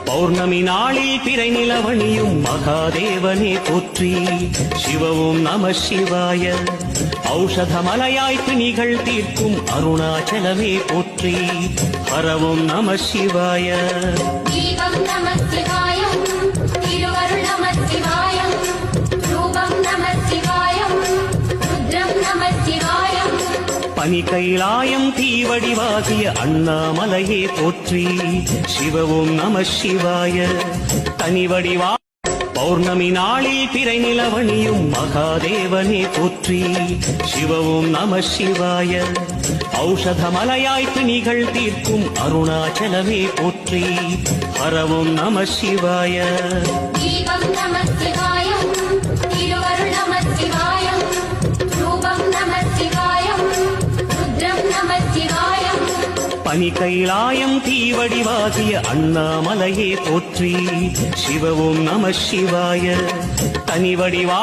பௌர்ணமி நாளில் பிறை நிலவணியும் மகாதேவனே போற்றி. சிவவும் நம சிவாய. ஔஷதமலையாய் பிணிகள் தீர்க்கும் அருணாச்சலமே போற்றி. ஹரவும் நம சிவாய. தீபம் நம சிவாயம், திருவருள் நம சிவாயம், ரூபம் நம சிவாயம், ருத்ரம் நம சிவாயம். பனி கைலாயம் தீவடிவாகிய அண்ணாமலையே போற்றி. சிவவும் நம சிவாய. தனிவடிவா பௌர்ணமி நாளில் பிறை நிலவணியும் மகாதேவனே போற்றி. சிவவும் நம சிவாய. ஔஷதமலையாய் பிணிகள் தீர்க்கும் அருணாச்சலமே போற்றி. ஹரவும் நம சிவாய. தீபம் நம சிவாயம், திருவருள் நம சிவாயம், ரூபம் நம சிவாயம், ருத்ரம் நம சிவாயம். பனி கைலாயம் தீவடிவாகிய அண்ணாமலையே போற்றி. சிவவும் நம சிவாய. தனிவடிவா